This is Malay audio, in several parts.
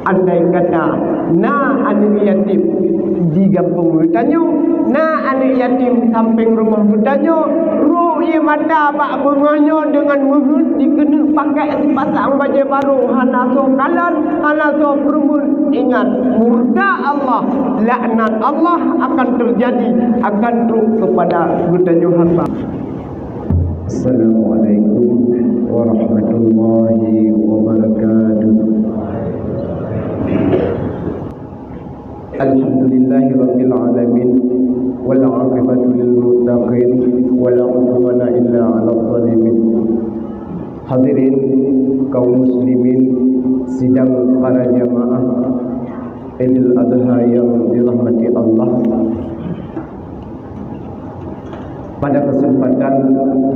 andai kata na anak yatim digabung bertanya, na anak yatim samping rumah bertanya, roh ia mata bak bunganya dengan mulut dikena pakai sepasang baju baru, hana so kalan, hana so perumun. Ingat, murka Allah, laknat Allah akan terjadi, akan teruk kepada bertanya hamba. Assalamualaikum warahmatullahi wabarakatuh. Alhamdulillahi rabbil alamin, wal 'aqibatu lil muttaqin, wala 'udwana illa 'alal zalimin. Hadirin kaum muslimin sidang para jamaah Idul Adha yang dirahmati Allah. Pada kesempatan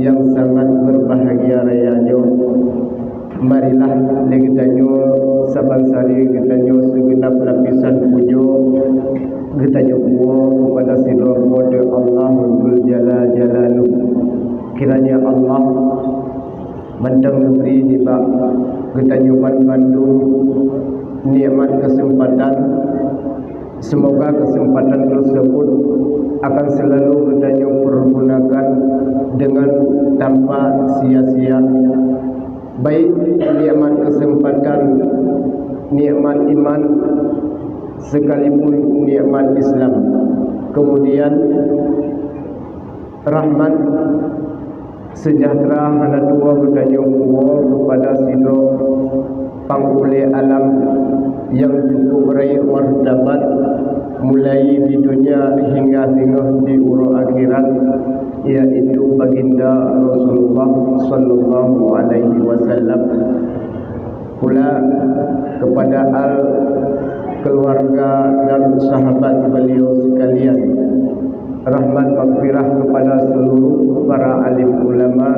yang sangat berbahagia rayanya, marilah kita saban-sari kita segenap lapisan pujo kita kepada sidroqode Allah Dzul Jalal Jalaluh. Kiranya Allah mendang beri dibak kita Bandung nikmat kesempatan. Semoga kesempatan tersebut akan selalu kita pergunakan dengan tanpa sia-sia. Baik nikmat kesempatan, nikmat iman, sekalipun nikmat Islam. Kemudian rahmat sejahtera hana dua bertanya kepada sidro pangule alam yang cukup raih martabat mulai di dunia hingga di urut akhirat, yaitu baginda Rasulullah sallallahu alaihi wasallam, pula kepada keluarga dan sahabat beliau sekalian. Rahmat maghfirah kepada seluruh para alim ulama,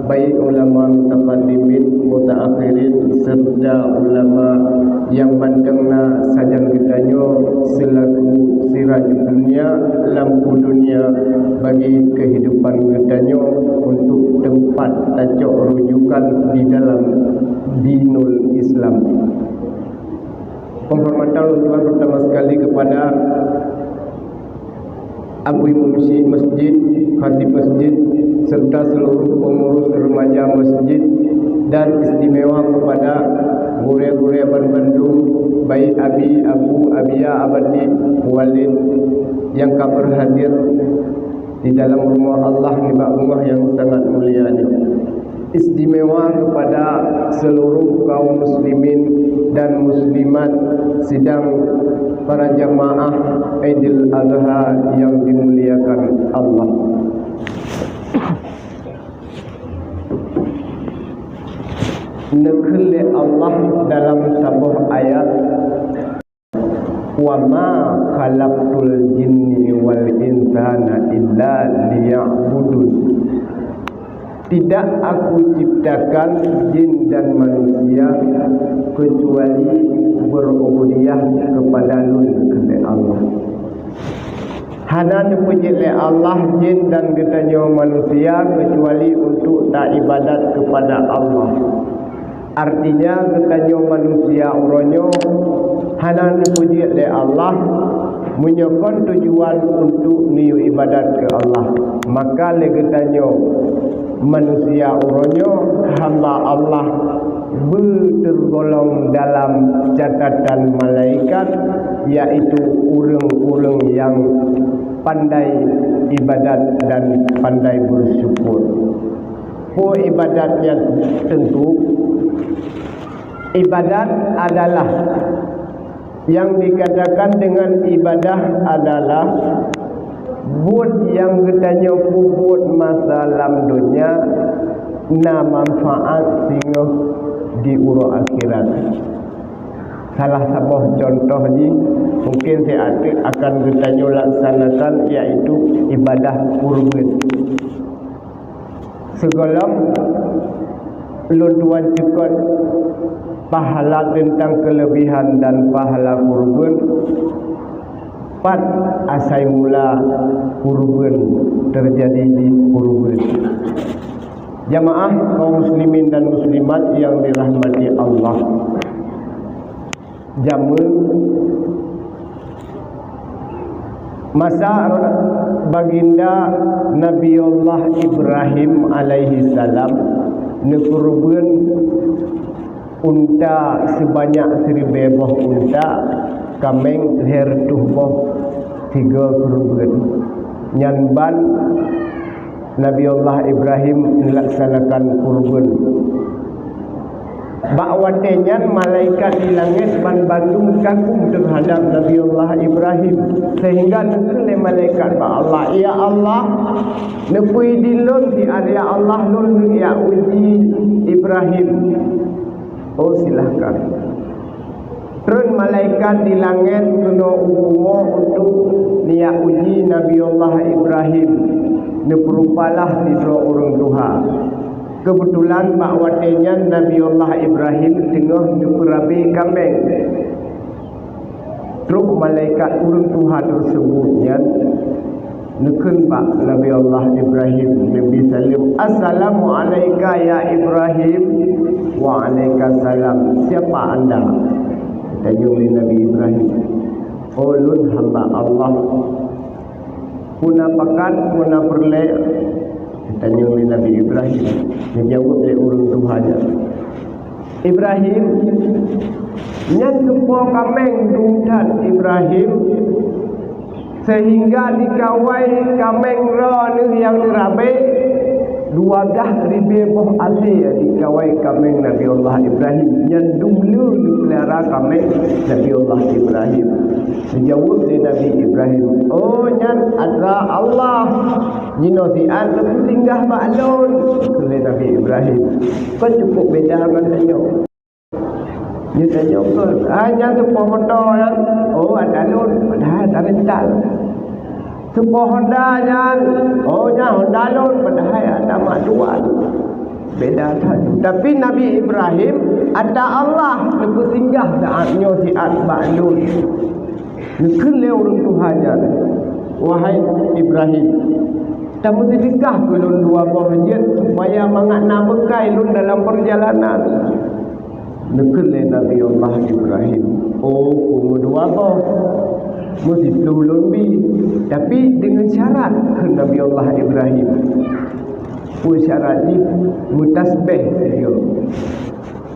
baik ulama mutaqaddimin, mutaakhirin, serta ulama yang mandangna sajan kitanya selaku siraj dunia, lampu dunia bagi kehidupan kitanya untuk tempat tajuk rujukan di dalam dinul Islam. Penghormatan Tuhan pertama sekali kepada Abu Mufti Masjid, Khatib Masjid, serta seluruh pengurus remaja masjid, dan istimewa kepada guru-guru Bandung, baik Abi, Abu, Abia, Abadi, Walid yang kabar hadir di dalam rumah Allah di rumah yang sangat mulia ini. Istimewa kepada seluruh kaum muslimin dan muslimat sidang para jamaah Idul Adha yang dimuliakan Allah. Nekele Allah dalam sebuah ayat, wa ma khalaqtul jinni wal insana illa liya'budun. Tidak aku ciptakan jin dan manusia kecuali berubudiyah kepada Allah. Hana dipuji oleh Allah jin dan ketanya manusia kecuali untuk tak ibadat kepada Allah. Artinya ketanya manusia uronyo hana dipuji oleh Allah menyokong tujuan untuk niu ibadat ke Allah. Maka legetanya manusia uronyo hamba Allah tergolong dalam catatan malaikat, yaitu urang-urang yang pandai ibadat dan pandai bersyukur. Ibadatnya tentu ibadat adalah yang dikatakan dengan ibadah adalah buat yang katanya buat masalah dunia na manfaat sehingga di urut akhirat. Salah satu contoh ni mungkin saya akan bertanya laksanakan, yaitu ibadah kurban. Segala lunduan cekot pahala tentang kelebihan dan pahala kurban. Pat asai mula kurban terjadi di kurban. Jamaah kaum muslimin dan muslimat yang dirahmati Allah, Jamun masa baginda Nabiullah Ibrahim alaihi salam nekurubun unta sebanyak 1000 boh unta kameng leher tuh boh 3 kurubun nyanban Nabiullah Ibrahim melaksanakan kurban. Bakwatenya malaikat di langit bandung kagum terhadap Nabiullah Ibrahim sehingga nekele malaikat ba Allah ya Allah nepui dilun di area Allah lun ya uji Ibrahim. Oh silahkan. Terus malaikat di langit kena ukumo untuk niat uji Nabiullah Ibrahim. Neperupalah di dua orang Tuhan. Kebetulan bakwatenya Nabiullah Ibrahim tengah neperabi kambing. Terus malaikat orang Tuhan tersebutnya neken pak Nabiullah Ibrahim Nabi salim Assalamualaikum ya Ibrahim. Waalaikumsalam. Siapa anda? Tanya oleh Nabi Ibrahim. Ulun hamba Allah. Puna pakat, puna perlek. Tanya oleh Nabi Ibrahim. Dia jawab oleh orang Tuhan. Ibrahim, nyan kepo kameng dungtan Ibrahim sehingga dikawai kameng ro yang dirabe 12,000 boh alih dikawai kameng Nabiullah Ibrahim nyan dumlu dipelihara kameng Nabiullah Ibrahim. Dijawab oleh Nabi Ibrahim, oh nyan ada Allah jinosian singgah maklun oleh Nabi Ibrahim. Kau cukup beda dengan tanya. Dia tanya ke, nyan sepuh motor ya. Oh ada lun, padahal tak rental. Sebuah Honda nyan, oh nyan Honda lun, padahal ada mak jual. Beda satu. Tapi Nabi Ibrahim ada Allah lebih singgah saatnya siat maklun. Nekun le orang Tuhannya. Wahai Ibrahim, tak mesti dikah ke lun dua masjid supaya mengakna bekai lun dalam perjalanan. Nekun le Nabi Allah Ibrahim. Oh, umur dua boh. Mesti lun bi. Tapi dengan syarat ke Nabi Allah Ibrahim. Syarat ni mutasbih dia.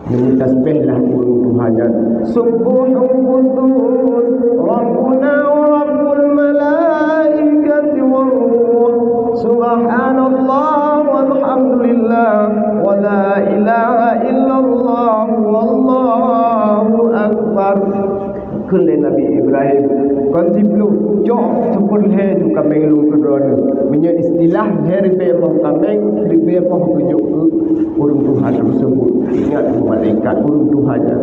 Tasbihlah orang Tuhannya. Subhanun qudus Rabbuna wa Rabbul malaikati wal ruh. Subhanallah walhamdulillah wa la ilaha illallah wallahu akbar. Kule Nabi Ibrahim kontiblu jok sepurhe tu kameng lu kedua punya istilah hari bebah kameng di bebah kujuk orang Tuhan tersebut. Ingat malaikat orang Tuhannya.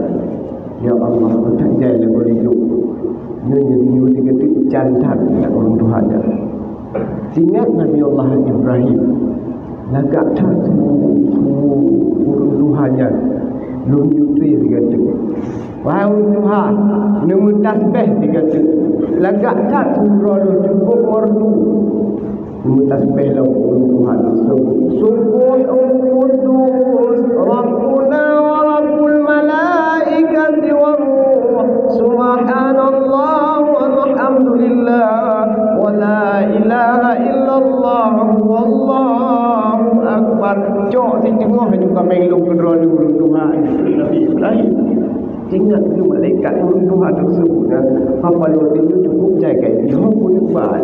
Ya Allah tak jaya boleh hidup nyonya dia diketik jantan orang Tuhannya. Ingat Nabi Allah Ibrahim lagak tak orang Tuhannya belum yutri diketik. Wahai Tuhan, nama tasbih dikata. Lagak tak surah lu cukup merdu. Nama tasbih lah Tuhan. Subhanun qudus Rabbuna wa Rabbul malaikati wal ruh. Subhanallah walhamdulillah wa la ilaha illallah wallahu akbar. Cok di tengah juga mengeluk kedua Tuhan Nabi Ibrahim. Ingat ke malaikat orang Tuhan tersebut apa lu itu cukup jaga dia pun buat.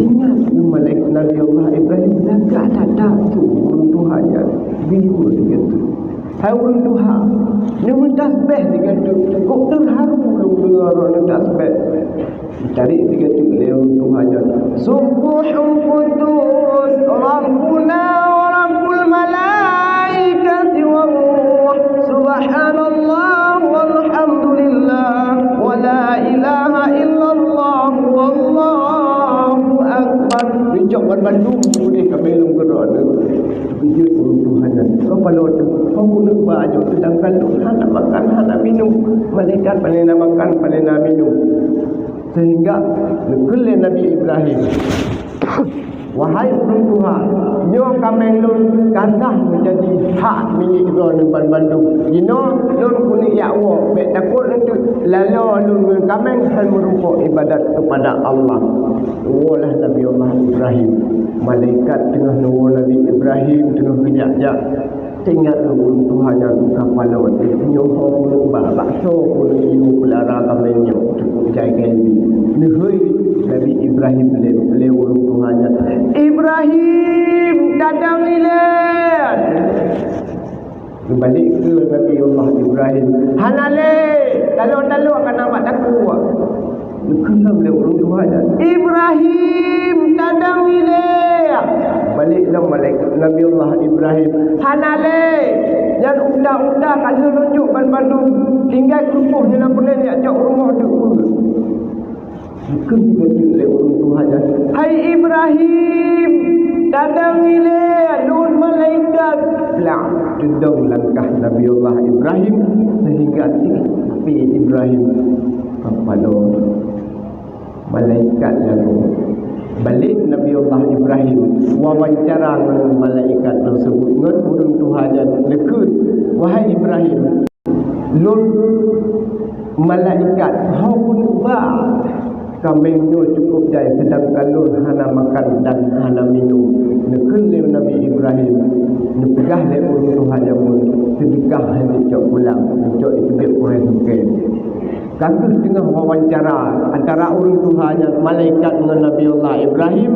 Ingat ke malaikat Nabi Allah Ibrahim lagak tak tu orang Tuhannya biru dia tu. Hai orang Tuhan nama tasbih dia tu cukup terharu lu dengar orang tasbih. Cari dia tu orang Tuhannya. Subhanun qudus Rabbuna wa Rabbul malaikati wal ruh. Subhanallah walhamdulillah wa la ilaha illallah wallahu akbar. Bijak Bandung boleh kami lung kedua ada. Bijak orang Tuhan. Kau kalau kau guna baju sedangkan lu nak makan, nak minum, malaikat pandai nak makan, pandai nak minum. Sehingga nekele Nabi Ibrahim. Wahai orang Tuhan, nyo kameng lun kasah menjadi hak milik kita di Bandung. Dino lun kuning yakwo, bet tak lalu alun kameng han merupuk ibadat kepada Allah. Walah Nabi Allah Ibrahim. Malaikat tengah nunggu Nabi Ibrahim tengah kejak-jak. Tengok nunggu Tuhan yang kepala nyoho puluh bakso puluh iu pelara kamenyo cukup jaga ini. Nehoi Nabi Ibrahim lewat Tuhan yang Ibrahim datang ilah. Balik ke Nabi Allah Ibrahim. Hanale, lalu akan nampak takut. Kenapa lewat Tuhan yang Ibrahim datang ilah. Baliklah malaikat Nabi Allah Ibrahim. Hanale, jangan udah kalau runjuk ban-bandung tinggal kerupuh ni nak boleh dia cak rumah tu. Bukan juga orang Tuhan. Hai Ibrahim, datang ile nun malaikat. Lah, dedong langkah Nabi Allah Ibrahim sehingga tipi Ibrahim kepada malaikat lalu. Balik Nabi Allah Ibrahim wawancara dengan malaikat tersebut dengan urang Tuhan yang lekut. Wahai Ibrahim, lun malaikat hau pun ubah kambingnya cukup jaya sedangkan lun hana makan dan hana minum. Nekun le Nabi Ibrahim nepegah le urang Tuhan yang sedekah hendak cok pulang cok itu dia orang suka. Kasus tengah wawancara antara orang Tuhan yang malaikat dengan Nabi Allah Ibrahim,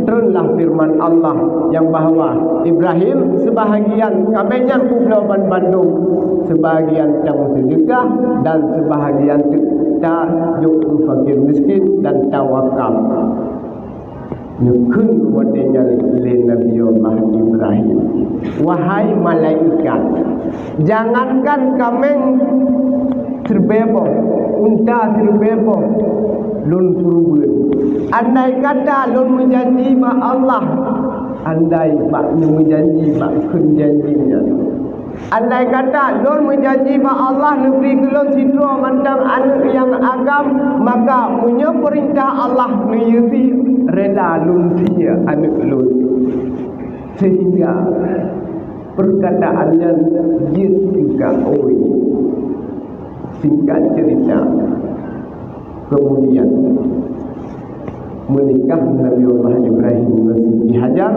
terenlah firman Allah yang bahawa Ibrahim sebahagian kamenyan pulau Bandung, sebahagian campur sedekah dan sebahagian tak jauh fakir miskin dan tawakal. Nekun wadenya le Nabi Allah Ibrahim. Wahai malaikat, jangankan kameng terbebo, unta terbebo, lun surubun. Andai kata lun menjanji mak Allah, andai mak menjanji mak kun janjinya. Andai kata lun menjanji mak Allah negeri kelon sidro mandang anak yang agam, maka punya perintah Allah meyusi rela lun dia anak lun. Sehingga perkataannya jid juga oi. Singkat cerita, kemudian menikah Nabi Allah Ibrahim dengan Siti Hajar.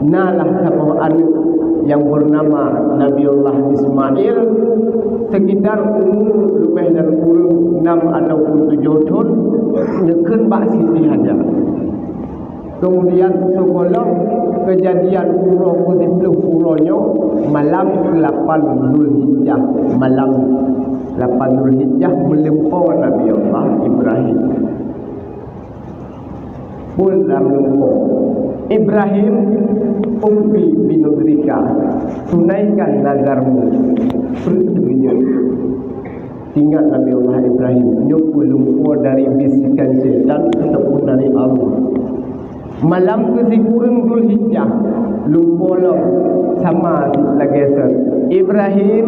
Nalah sama anak yang bernama Nabi Allah Ismail, sekitar umur lebih dan kurang 6 ataupun 7 tahun, nekun bak Siti Hajar. Kemudian sekolah kejadian pura ke-10 puranya malam ke-8 Zulhijjah, malam 8 Zulhijjah melempau Nabi Allah Ibrahim. Pun dalam lempau Ibrahim, umpi binudrika, tunaikan nazarmu. Pertujuan tinggal Nabi Allah Ibrahim nyupu lempau dari bisikan syaitan ataupun dari Allah. Malam ke-10 Zulhijjah lumpolong sama lageser Ibrahim,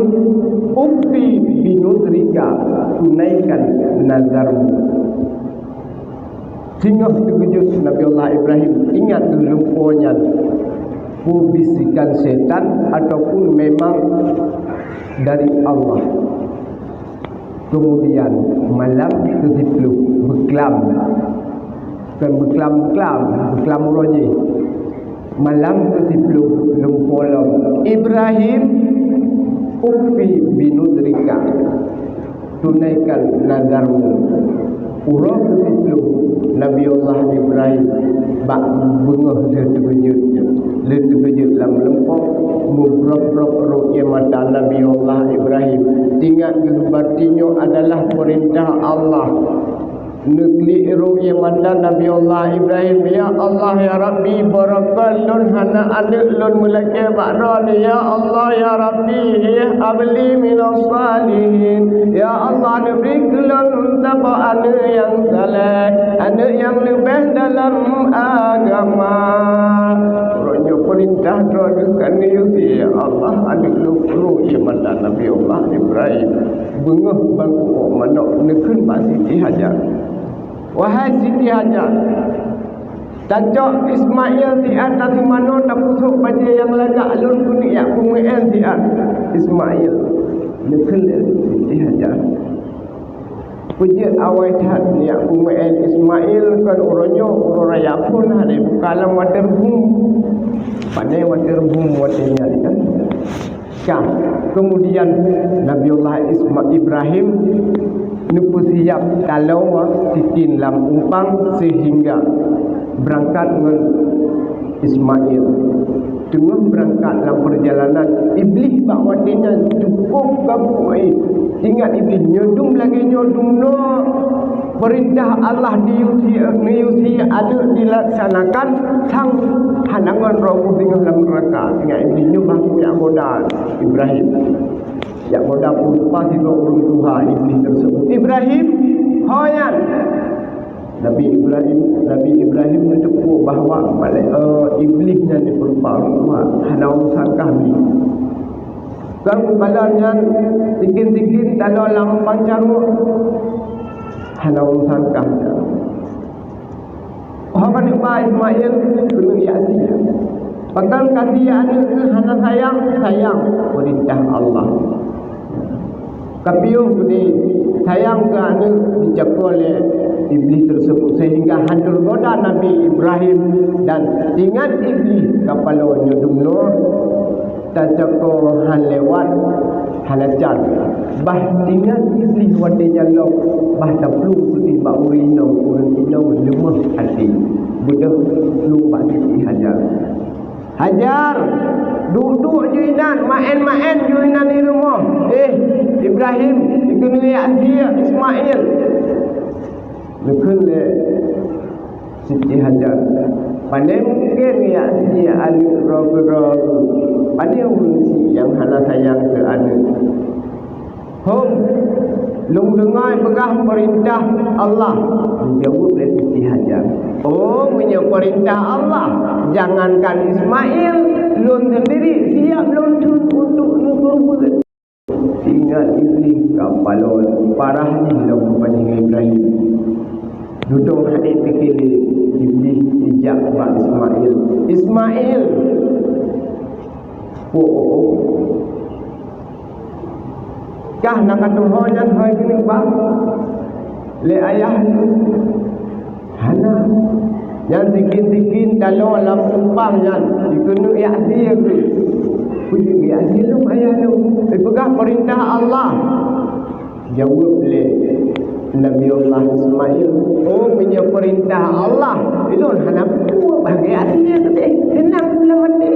umpi binudrika, tunaikan nazarmu. Sehingga terkejut Nabi Allah Ibrahim ingat lumpuhnya bisikan setan ataupun memang dari Allah. Kemudian malam ke-10 berkelam, bukan berkelam roji. Malam ke-10 lumpolong Ibrahim, ufi binudrika, tunaikan nazarmu. Urang ke-10 Nabi Allah Ibrahim bak bengah dia terkejut dalam lempok mubrok-brok ru'ya mata Nabi Allah Ibrahim. Tinggal berartinya adalah perintah Allah. Nekli ru'ya mata Nabi Allah Ibrahim. Ya Allah ya Rabbi, barakal lun hana anak lun mulai bakran. Ya Allah ya Rabbi, abli minas salihin. Ya Allah, beri kelon tapa anak yang saleh, anak yang lebih dalam agama. Rohnya perintah doakan yusi. Ya Allah, anak ru'ya mata Nabi Allah Ibrahim. Bengah bangku manok nekun Pak Siti Hajar. Wahai Siti Hajar, Tancok Ismail siat tadi mana tak pusuk baca yang lagak alun kuning yak kumuen siat Ismail. Nekun Siti Hajar. Pujit awal cat ya Umail Ismail kan orangnya orang raya pun ada kalam water boom. Pandai water boom waternya kan. Kemudian Nabiullah Ibrahim nupu siap kalau tikin lam umpang sehingga berangkat dengan Ismail. Tengah berangkat dalam perjalanan, iblis bawa dia cukup gabung. Ingat iblis nyodum lagi nyodum no. Perintah Allah diusi ada dilaksanakan sang hanangan roh dengan dalam neraka. Ingat iblis nyobah yang modal Ibrahim. Yang modal lupa tiga orang Tuhan iblis tersebut. Ibrahim hoyan Nabi Ibrahim menepuk bahawa iblis yang diperlupa Allah hana urusan kami. Kalau balanya tikin-tikin kalau lampang carut hana urusan kami. Orang Ismail kena iaksi. Pasal kasih anak ke hana sayang perintah Allah. Kapiuh ni sayang ke anak dijaga oleh iblis tersebut sehingga hancur goda Nabi Ibrahim dan ingat iblis kapalo nyodumno tajako han lewat halajan bah ingat iblis wadenya lo bah taplu putih ba urino lemah hati budak lu ba hajar duduk juinan main juinan di rumah Ibrahim dikena Asia Ismail lekun le Siti Hajar pandai mungkin Asia alif roh pandai urus yang hana sayang ke anak lung dengar pegah perintah Allah menjawab oleh Siti Hajar punya perintah Allah jangankan Ismail lun sendiri siap luntut untuk nukur ingat iblis kapalon parahnya dalam kepada Ibrahim duduk hadir fikir iblis ijak bak Ismail kah nak kata hoyan hoy kini bak le ayah hana yang tikin-tikin kalau lam umpang yang dikena iaksi puji iaksi lu ayah lu pegang perintah Allah jawab le Nabiullah Ismail punya perintah Allah itu hana buat bahagia dia tu senang pula mati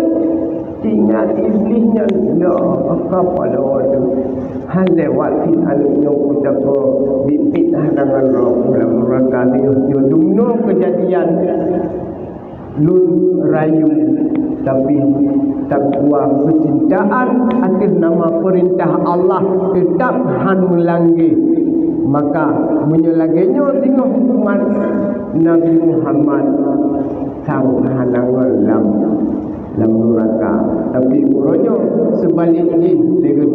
ingat iblisnya ya apa pada waktu hal lewat aluknya ucap bipit dengan roh dalam neraka dia dumno kejadian lun rayu tapi takwa kecintaan atas nama perintah Allah tetap han melanggi maka menyelaginya tengok hukuman Nabi Muhammad sang halangan dalam neraka tapi uronyo sebaliknya dia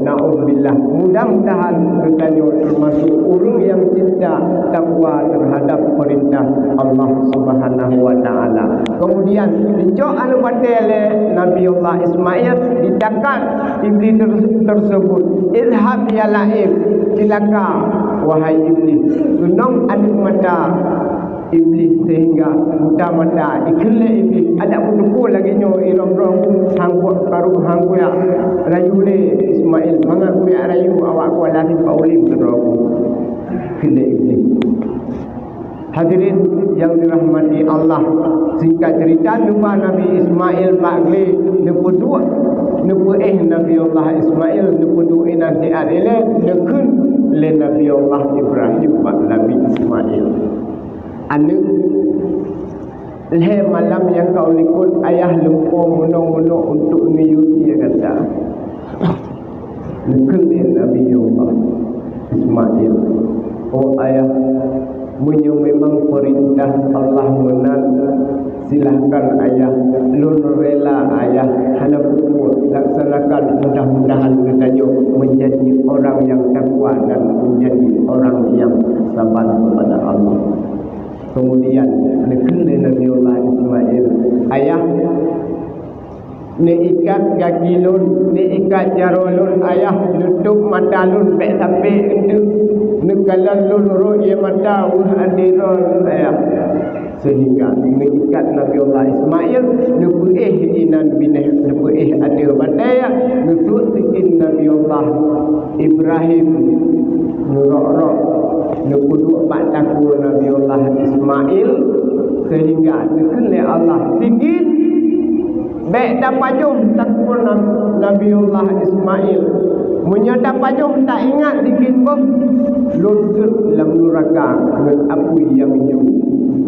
na'udzubillah mudah-mudahan katanya termasuk orang yang cinta takwa terhadap perintah Allah Subhanahu wa taala. Kemudian dicok anu batele Nabiullah Ismail ditangkap iblis tersebut izhab ya la'ib silaka wahai iblis gunung adik mata iblis sehingga mata ikhlas iblis ada pun lagi nyo irong-rong hangku karu hangku ya rayu le Ismail mangaku ya rayu awak ku lagi paulim terong ikhlas iblis. Hadirin yang dirahmati Allah, singkat cerita lupa Nabi Ismail bagli nepu Nabi Allah Ismail nepu nanti adile nekun le Nabi Allah Ibrahim pak Nabi Ismail anu le malam yang kau likut ayah lupa muno untuk niuti kata nekun le Nabi Allah Ismail ayah munyo memang perintah Allah menan silahkan ayah lun rela ayah hana pupur laksanakan mudah-mudahan katanya menjadi orang yang takwa dan menjadi orang yang sabar kepada Allah. Kemudian nekele Nabiullah Ismail ayah ne ikat kaki lun ne ikat jaro lun ayah nutup mata lun sampai itu nekalan lulu ia mata adiron sehingga mengikat Nabi Allah Ismail nubuih inan bineh nubuih ada badaya nutut sikin Nabi Allah Ibrahim nurok-rok nukudu pak takul Nabi Allah Ismail sehingga nekele Allah sikin baik dapat jom takul Nabi Allah Ismail menyadap pajong tak ingat dikit pun luntur dalam neraka dengan api yang hidup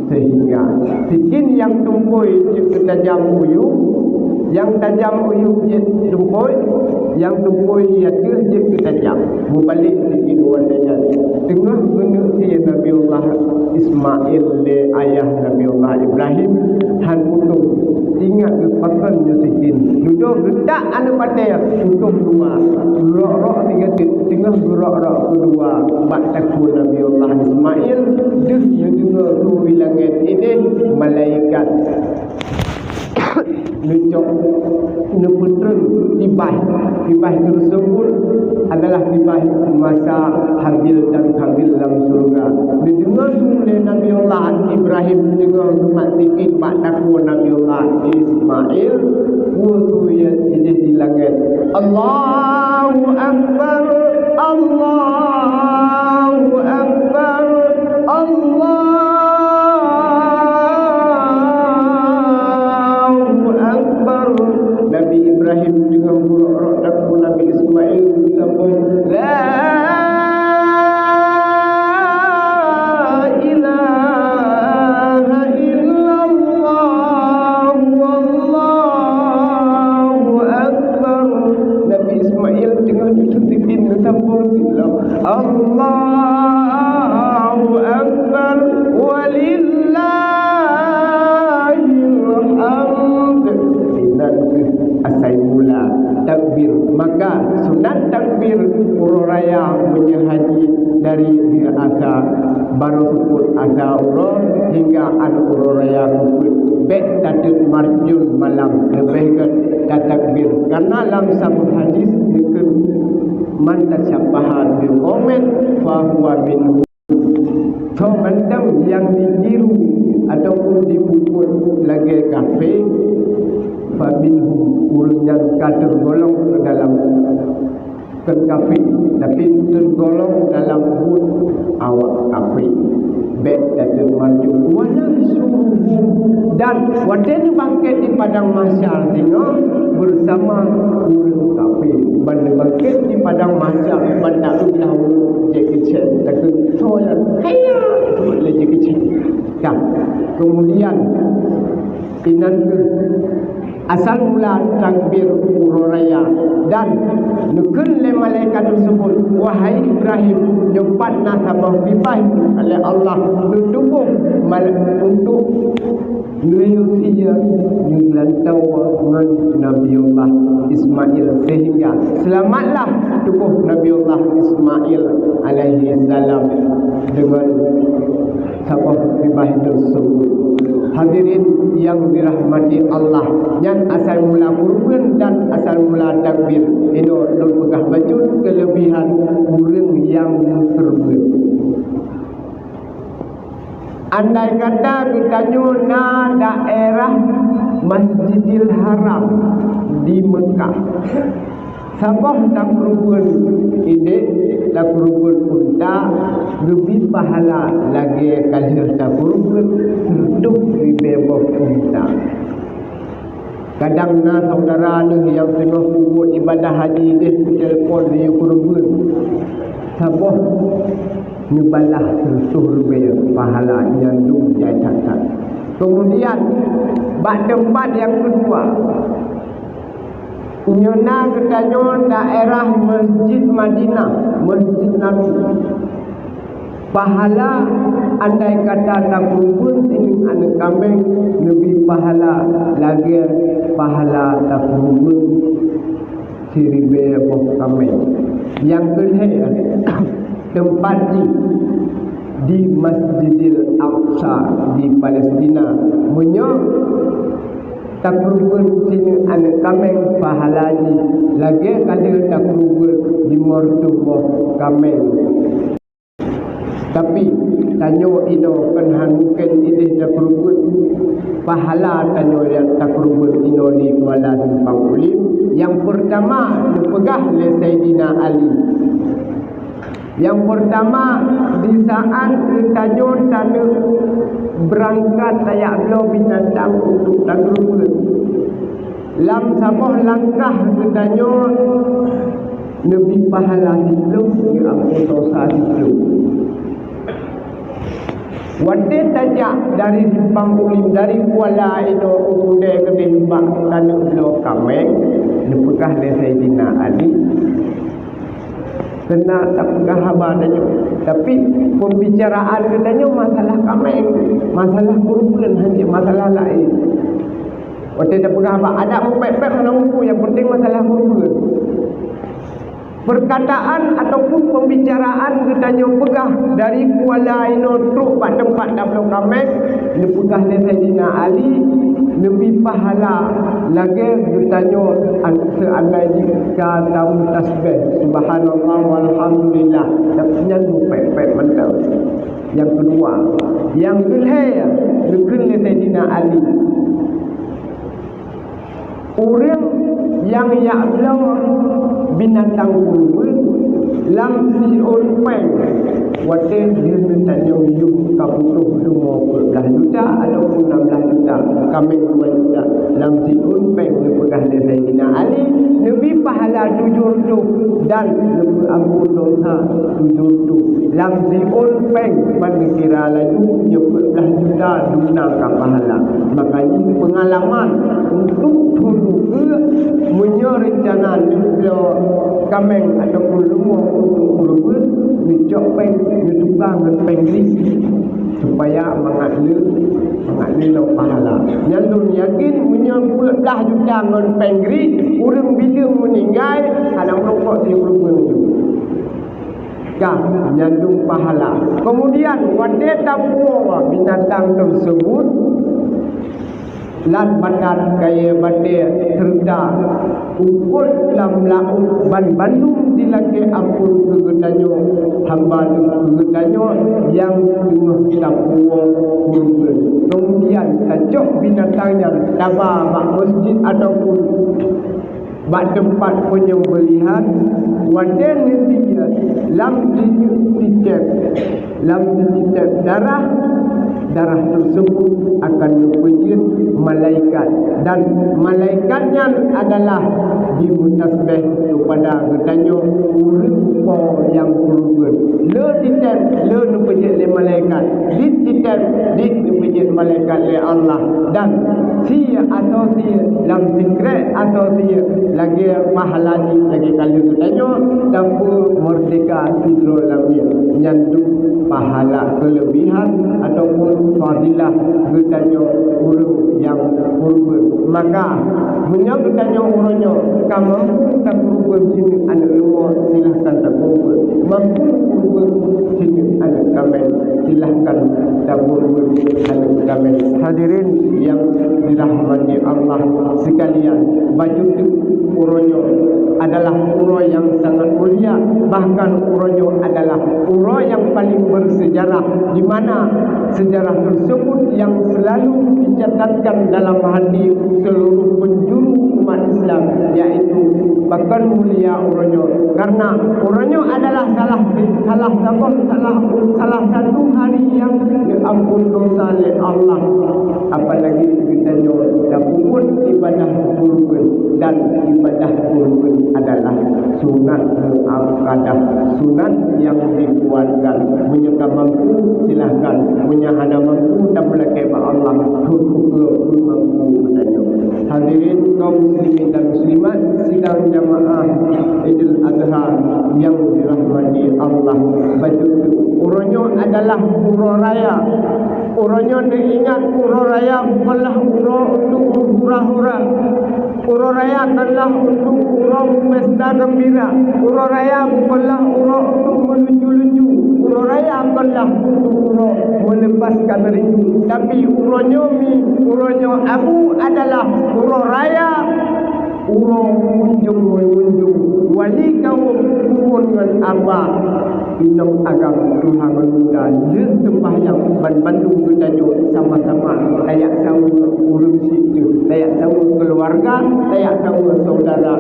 sehingga sikin yang tumpui ke tajam uyuh yang tajam uyuh je tumpui yang tumpui ya je ke tajam berbalik sikin warnanya tengah guna si Nabi Allah Ismail le ayah Nabi Allah Ibrahim han putus ingat ke pakan je sikin duduk letak anu patai tutup dua rok-rok tiga tengah rok-rok kedua bak takut Nabi Allah Ismail dia juga tu bilangan ini malaikat nucuk neputren tibah tersebut adalah tibah masa Habil dan Kabil dalam surga didengar oleh Nabi Allah Ibrahim dengar umat tikik bak takut Nabi Allah Ismail wutu ya di langit Allahu Akbar Allahu Akbar Allahu Akbar Nabi Ibrahim dengan buruk-buruk takut Nabi Ismail sambung la Allahu Akbar walillahil hamd. Inat asai mula takbir. Maka sunat takbir ururaya menyehaji dari asa baru sukul asa urur hingga an ururaya kukul bek tatut marjun malam lebih ke takbir karena dalam satu hadis dikut man tasyabaha bil qaumin fa huwa minhu. So mandam yang ditiru ataupun dipukul lagi kafir fa minhu urang yang tergolong dalam kafir tapi tergolong dalam hud awak kafir bek dan maju wala suruh dan wadanya bangkit di padang mahsyar tengok bersama urang kafir bangkit di padang mahsyar pada ulah jekicen takut soal hayya boleh jekicen dah kemudian inan asal mula takbir ururaya dan nukul le malaikat tersebut wahai Ibrahim jumpat nasabah bibah oleh Allah dudukung untuk menyusia nyulantau dengan Nabi Allah Ismail sehingga selamatlah tubuh Nabi Allah Ismail alaihi salam dengan sabah bibah tersebut. Hadirin yang dirahmati Allah, yang asal mula kurban dan asal mula takbir ini adalah pegah baju kelebihan orang yang kurban. Andai kata kita nyuna daerah Masjidil Haram di Mekah, sabah tak kurban ini tak kurban unta lebih pahala lagi kalau tak kurban untuk ribu unta. Kadang na saudara ni yang tengah buat ibadah haji dia telefon dia kurban sabah ngebalah tersuh ribu pahala yang tu jai tak. Kemudian bak tempat yang kedua nyona ketanyo daerah Masjid Madinah, Masjid Nabi. Pahala andai kata tak kurban sini anak kambing lebih pahala lagi pahala tak kurban siribe boh kambing. Yang kedua tempat di Masjidil Aqsa di Palestina menyo tak kurban sini anak kambing pahala lagi kalau tak kurban di mortuboh kambing Tapi tanyo ino kan hanuken idih tak kerubut pahala tanyo yang tak kerubut ino di Kuala Simpang Ulim. Yang pertama dipegah oleh Sayyidina Ali. Yang pertama di saat tanyo tanah berangkat layak belau binatang untuk tak kerubut. Lam saboh langkah tanyo lebih pahala hidup di ampun dosa hidup. Wadid tajak dari Simpang Ulim, dari Kuala Ino Ude ke Dembak tanah belau Kameng, dipegah oleh Sayyidina Ali. Kena tak pegah habar tanya. Tapi pembicaraan katanya masalah Kameng, masalah kurban hanya masalah lain. Wadid tak pegah habar, ada mupek-pek mana muku, yang penting masalah kurban. Perkataan ataupun pembicaraan katanya pegah dari Kuala Ino truk pada tempat Dablo Kameng, dipegah oleh Sayyidina Ali, lebih pahala lagi katanya seandainya jika tamu tasbih subhanallah walhamdulillah, tapi nyanyi pek-pek mantap. Yang kedua, yang kelihaya dikir oleh Sayyidina Ali, orang yang ya'lam binatang kurban lam si'un peng wadah dia tanya hidup kabutuh 15 juta ataupun 16 juta kami 2 juta lam si'un peng dipegah dari Sayyidina Ali, lebih pahala 7 dan lebih ampun dosa 7 lam si'un peng mana kira laju 14 juta dunangkan pahala. Makanya pengalaman untuk dulu menyerencana juga Kameng ataupun rumah untuk kurban dicok peng ditukang dengan pengri supaya mengatli pahala. Yang yakin menyebut dah juta dengan pengri, orang bila meninggal anak merokok dia kurban itu. Kah nyandung pahala. Kemudian wadai tabuah binatang tersebut lan badan kaya badai serda ukul lam lauk ban bandung dilaki ampun kegedanyo hamba kegedanyo yang tengah tabuah kurban. Kemudian tajok binatangnya tabah mak masjid ataupun bak tempat penyembelihan waden dia lam dititip darah tersebut akan dipejit malaikat, dan malaikatnya adalah dimutasbih kepada gedanyo urut yang kurban. Le dititip le dipejit oleh malaikat, dititip dipejit malaikat oleh Allah, dan sia atau sia lam secret atau sia lagi pahala ni lagi kali gedanyo tanpa merdeka hidro lamia nyandung pahala kelebihan ataupun fadilah gedanyo urut yang kurban. Maka menyang gedanyo urutnya kamu tak kurban sini anak luar silahkan tak kurban, mampu kurban sini anak kami silahkan tak kurban anak kami. Hadirin yang dirahmati Allah sekalian, baju urutnya adalah urut yang sangat mulia, bahkan urutnya adalah urut yang paling bersejarah, di mana sejarah tersebut yang selalu dicatatkan dalam hati seluruh penjuru umat Islam, yaitu bahkan mulia urutnya, karena urutnya adalah salah satu hari yang diampun dosa oleh Allah. Apalagi kita pun ibadah kurban, dan ibadah kurban adalah sunat muakkadah, sunat yang dikuatkan. Menyeka mampu silahkan, menyahada mampu tak boleh kebak Allah hukum mampu katanya. Hadirin kaum muslimin dan muslimat sidang jamaah Idul Adha yang dirahmati Allah. Baju urutnya adalah urut raya. Urutnya diingat urut raya bukanlah urut untuk hura-hura. Urut raya adalah untuk urut pesta gembira. Urut raya bukanlah urut untuk melucu-lucu. Urut raya bukanlah untuk urut melepaskan rindu. Tapi urutnya Abu adalah urut raya, urut kunjung wali kaum kurun dengan abah. inong agam Tuhan menunda le sembahyang Bandung bertajuk sama-sama layak sama urus situ, layak sama keluarga, layak sama saudara.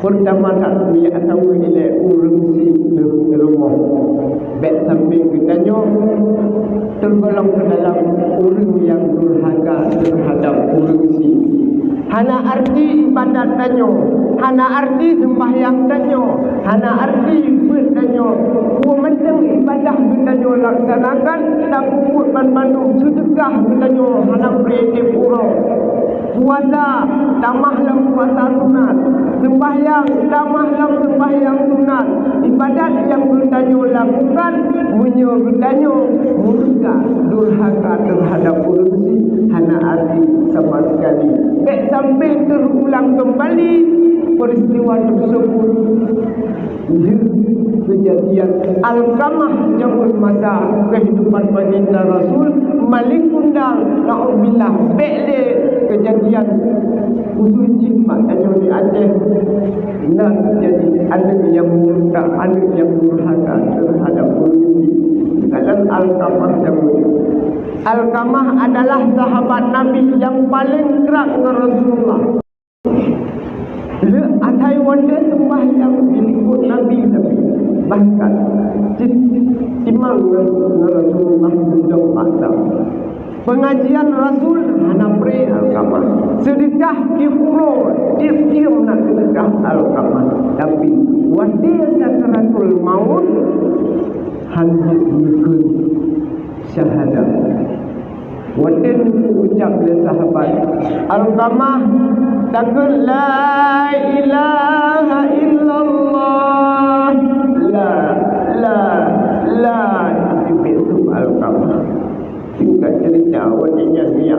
Pertama tak layak sama nilai urus situ rumah. Baik samping bertajuk tergolong ke dalam urus yang durhaka terhadap urus situ. Hana arti ibadat tanyo, hana arti sembahyang tanyo, hana arti bertanyo. Kumenteng ibadah bertanyo laksanakan, tak puput Bandung sedekah bertanyo hana beri pura. Puasa, tamahlah puasa sunat. Sembahyang, tamahlah sembahyang sunat. Ibadat yang bertanyo lakukan, munyo bertanyo murka, durhaka terhadap urusi, hana arti sama sekali. Baik sampai terulang kembali peristiwa tersebut. Kejadian Alqamah zaman masa kehidupan baginda Rasul Malik undang na'udzubillah bekle kejadian usul jimat yang di Aceh. Nah, jadi ada yang murka, ada yang durhaka terhadap polisi. Dalam Alqamah zaman Alqamah adalah sahabat Nabi yang paling kerap dengan Rasulullah. Dia atai wanda sembahyang ikut Nabi bahkan timang dengan Rasulullah sedang pasang. Pengajian Rasul hana pre Alqamah. Sedekah di pura, diam nak sedekah Alqamah. Tapi wadi sakaratul maut hanya ikut syahadat. Wadin ucap oleh sahabat Alqamah takut la ilaha illallah la itu Alqamah. Singkat cerita wadinya dia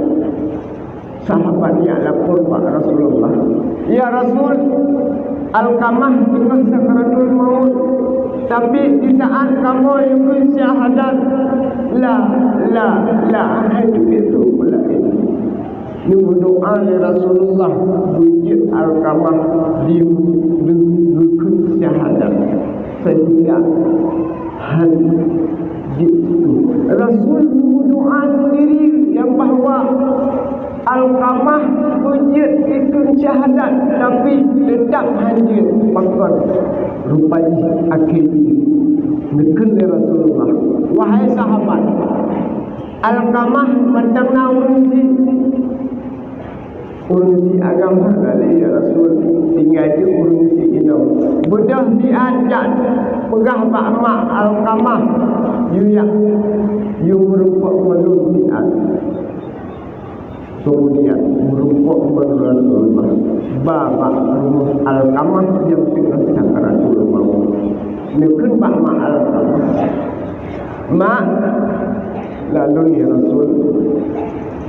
sahabatnya lapor Pak Rasulullah, ya Rasul, Alqamah tengah sakaratul maut, tapi di saat kamu ikut syahadat la itu pula ini berdoa oleh Rasulullah wujud Alqamah di ikut syahadat sehingga itu Rasul berdoa sendiri yang bahawa Alqamah wujud ikut syahadat tapi tetap hancur bahkan rupanya akhirnya nekun Rasulullah. Wahai sahabat, Alqamah mendengar urusi agama kali ya Rasul, tinggal itu urusi ini budak diajak pegah mak Alqamah you merupakan manusia. Kemudian merupakan Rasulullah bapa Alqamah yang tengah sakaratul maut. Nekun mak Alqamah mak lalu ya Rasul,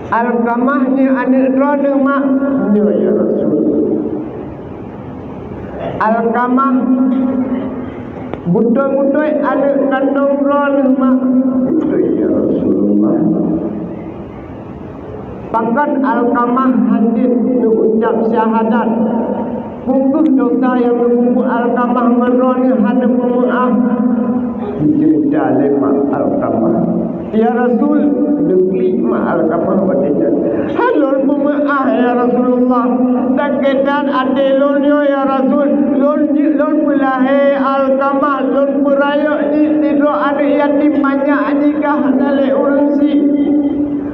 Alqamah ni anak roda mak ya Rasul. Alqamah butuh-butuh anak kandung roda mak ya Rasulullah. Bahkan Alqamah hadir mengucap syahadat. Pungkuh dosa yang mengumpul Alqamah meroni hana pemaaf. Cerita lemak Alqamah, ya Rasul, dengklik mak Alqamah baca. Halul pemaaf ya Rasulullah. Takedan adelonyo ya Rasul. Lon pulahe Alqamah lon purayo ni tidur ada yatim banyak nikah nale urusi.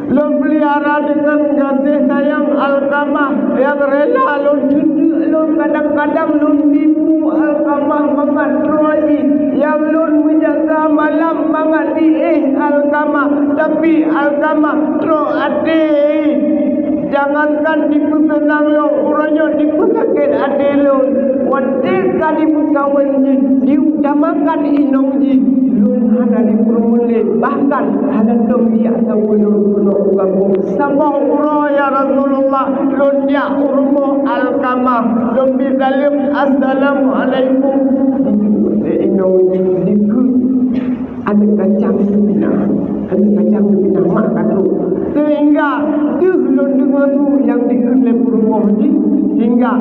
Lon pelihara dengan kasih sayang Alqamah yang rela lon cucuk, lon kadang-kadang lon tipu Alqamah mengatroi, yang lon menjaga malam mengadi Alqamah, tapi Alqamah tro ade. Jangankan dipesenang lo, orangnya dipesakit ade lo. Wadika dipukawan ji, diutamakan inong ji. Lun hana dipermulih, bahkan hana dom dia tahu lun kampung. Sama uro ya Rasulullah, lun dia urmo Alqamah, lun bisalim assalamualaikum. Inong ji dikut ada kacang pinang, mak kata Sehingga lon dengan yang dikenal rumah ni hingga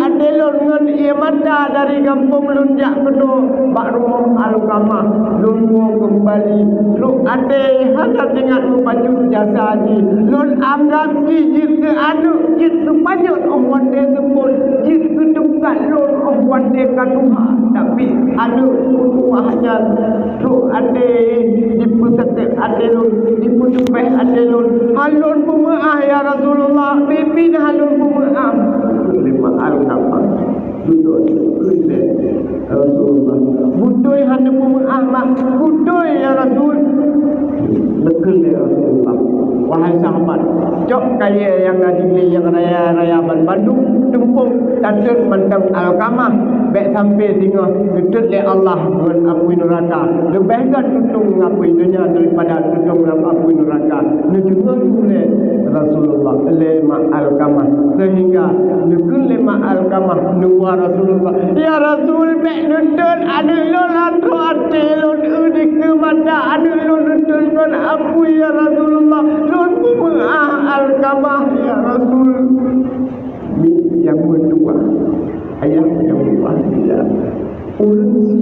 adelon dengan ia mata dari kampung lunjak kedua bak rumah Al-Kamah lungo kembali lu ade hasil ingat baju jasa ni lon anggap jit ke anu jit sepanjang one day sebut jit ke dekat lon one day kaduha tapi anu hanya lu ade diputek adelon diputek adelon halon pemaaf ya Rasulullah pimpin halon pemaaf lima Al-Kamah duduk Rasulullah budoi hanya pemaaf mak budoi ya Rasul betul ya Rasulullah wahai sahabat cok kaya yangadi yang raya Bandung tumpung tanduk mandang Al-Kamah baik sampai tinggal betul ya Allah dengan api neraka lebih kan tutung api dunia daripada tutung api neraka dengar oleh Rasulullah lema Al-Kamah sehingga nekun lema Al-Kamah nuwa Rasulullah ya Rasul baik nutun ada lolan tu ate lon udik ke mata ada lon nutun kan api ya Rasulullah lon pemaaf Al-Kamah ya Rasul yang kedua ayah yang kedua urunsi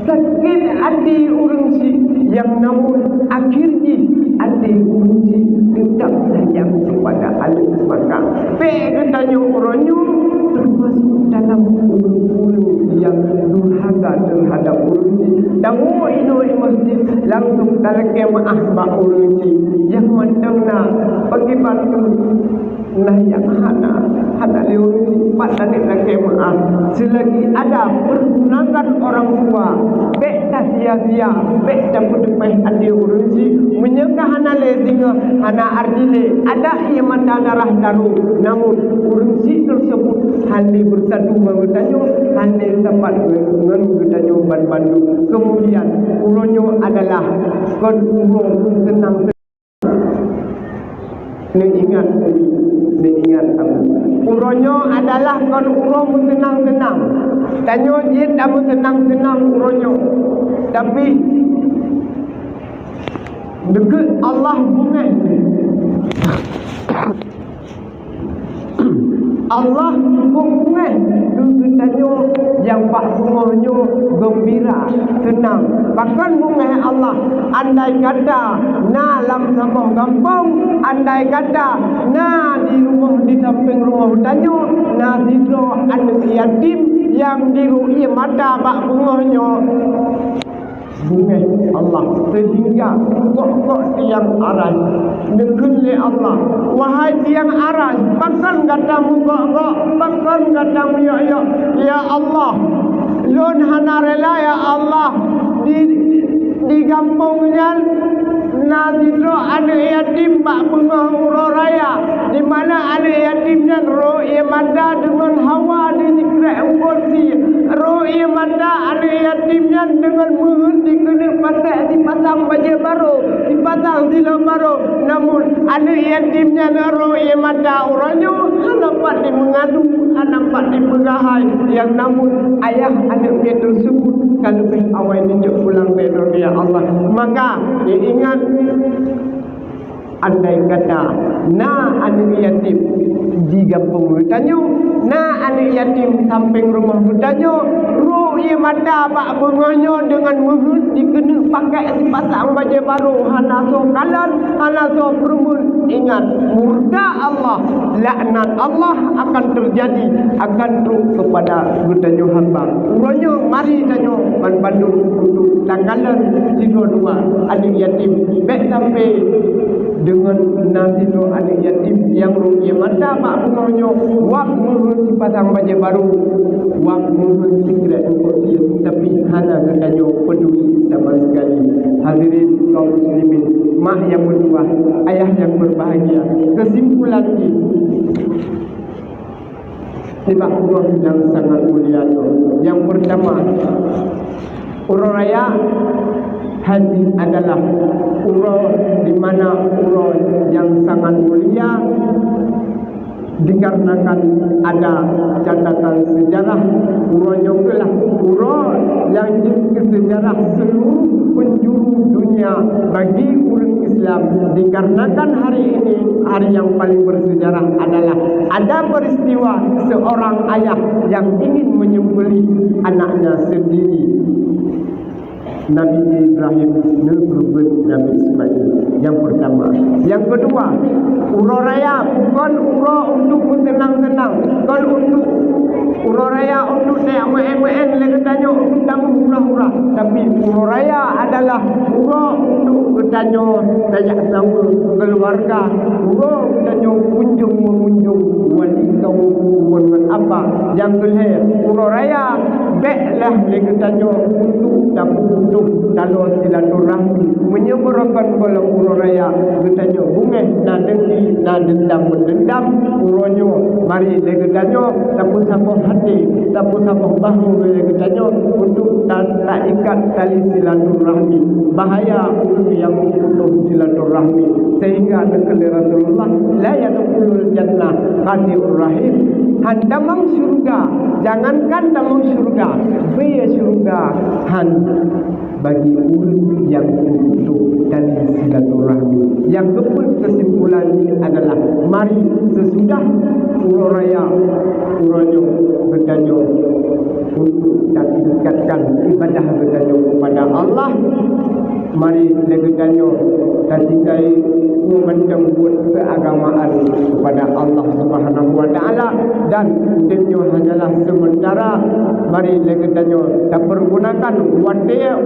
sakit hati urunsi yang namun akhirnya hati urunsi tetap sayang kepada alim maka katanya orangnya termasuk dalam urun-urun yang durhaka terhadap urunsi dan inoi masjid langsung dalam kemaah mak urunsi yang mandangna bagi bantu nah yang hana urunsi pada dalam kemaah selagi ada pergunakan orang tua baik tak sia-sia baik tak berdepah ada urunsi menyangka hana lezinga hana ardile ada yang manda darah daru namun urunsi tersebut hanya bersatu mengutanyo hanya sempat mengutanyo Bandung kemudian uronyo adalah kon urung senang ingat aku uronyo adalah kon urung senang-senang tanyo jit amu senang-senang uronyo tapi dekat Allah bungai Allah bungai deketanyo yang pak bunganya gembira tenang bahkan bungai Allah andai kata na lam sambung kampung andai kata na di rumah di samping rumah hutannya na sidro anak yatim yang dirui mata pak bunganya bungai Allah sehingga kok tiang aras nekunle Allah wahai tiang aras bahkan katamu kok bahkan katamu ya Allah lon hana rela ya Allah di kampungnya Nazidro ada yatim Pak Bunga Uroraya di mana ada yatimnya Ro'i Manda dengan Hawa di Nikra Ungkosi Ro'i Manda ada yatimnya dengan muhut dikena pasang dipasang baju baru dipasang sila baru namun ada yatimnya Ro'i Manda orangnya nampak di mengadu nampak di pegahai yang namun ayah anaknya tersebut kalau awal tunjuk pulang bedor ya Allah maka ingat andai kata na anak yatim di kampung hutannya na anak yatim samping rumah hutannya ru'i mata pak bunganya dengan muhut dikena pakai sepasang baju baru hana so kalan hana so perumun ingat murka Allah laknat Allah akan terjadi akan teruk kepada hutannya hamba uranya mari tanya Bandung untuk tanggalan dua anak yatim baik sampai dengan nasib anak yatim yang rugi mata pak bunganya wak muhut dipasang baju baru wak muhut sikret untuk dia tapi hana katanya peduli sama sekali hadirin kaum muslimin mak yang bertuah ayah yang berbahagia kesimpulan ini sebab Allah yang sangat mulia yang pertama urang raya haji adalah urang di mana urang yang sangat mulia dikarenakan ada catatan sejarah urangnya kelah urang yang jadi sejarah seluruh penjuru dunia bagi orang Islam dikarenakan hari ini hari yang paling bersejarah adalah ada peristiwa seorang ayah yang ingin menyembelih anaknya sendiri, Nabi Ibrahim menyembelih Nabi Ismail. Yang pertama. Yang kedua, urau raya bukan urau untuk bersenang-senang, bukan untuk urau raya untuk saya main-main lagi tanya untuk tamu hura-hura, tapi urau raya adalah urau untuk bertanya saya sama keluarga, urau bertanya kunjung mengunjung wali kaum dengan apa yang gelap. Urau raya beklah lagi tanya untuk tamu untuk kalau silaturahmi menyeberangkan kalau urau raya bertanya bunga nak dengki nak dendam mendendam uronyo mari lagi tanya siapa hati siapa bahu lagi tanya untuk tak ikat tali silaturahmi, bahaya untuk yang memutus silaturahmi sehingga dekal Rasulullah la yadkhulul jannah qadir rahim. Handamang surga, jangankan damang surga, biaya surga han bagi urut yang untuk tali silaturahmi. Yang kesimpulannya adalah mari sesudah urau raya uronyo bertanya untuk tingkatkan ibadah bertanya kepada Allah, mari bertanya cintai memandang buat keagamaan kepada Allah Subhanahu wa taala, dan denyo hanyalah sementara. Mari bertanya tak pergunakan wadaya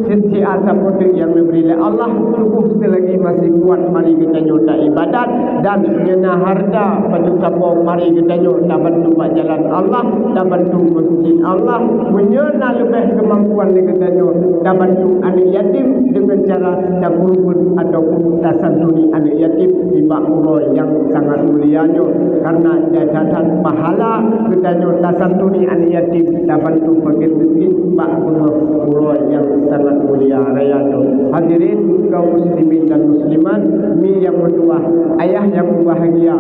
setiap support yang diberi oleh Allah tubuh selagi masih kuat. Mari bertanya tak ibadat dan mengenai harta pada siapa. Mari bertanya tak bantu jalan Allah, tak bantu masjid Allah, menyenal lebih kemampuan bertanya tak bantu anak yatim dengan cara tak berubah ataupun tak santuni anak yatim di urau yang sangat mulianya, karena jajatan pahala bertanya tak santuni anak yatim tak bantu fakir miskin bak urau yang sangat mulia raya tu. Hadirin kaum muslimin dan muslimat, mi yang berdua, ayah yang berbahagia,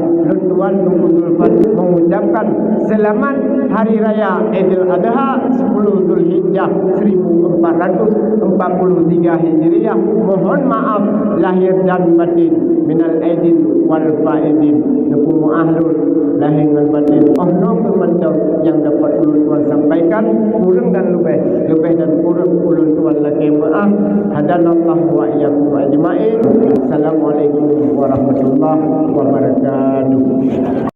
tuan Nurul Fatih mengucapkan selamat hari raya Idul Adha 10 Zulhijjah 1443 Hijriah. Mohon maaf lahir dan batin, minal aidin wal faidin, nukum ahlul lahir dan batin. No kementang yang dapat ulun tuan sampaikan, kurang dan lebih dan kurang ulun tuan lagi maaf. Hadanallahu wa iyyakum ajmain. Assalamualaikum warahmatullahi wabarakatuh.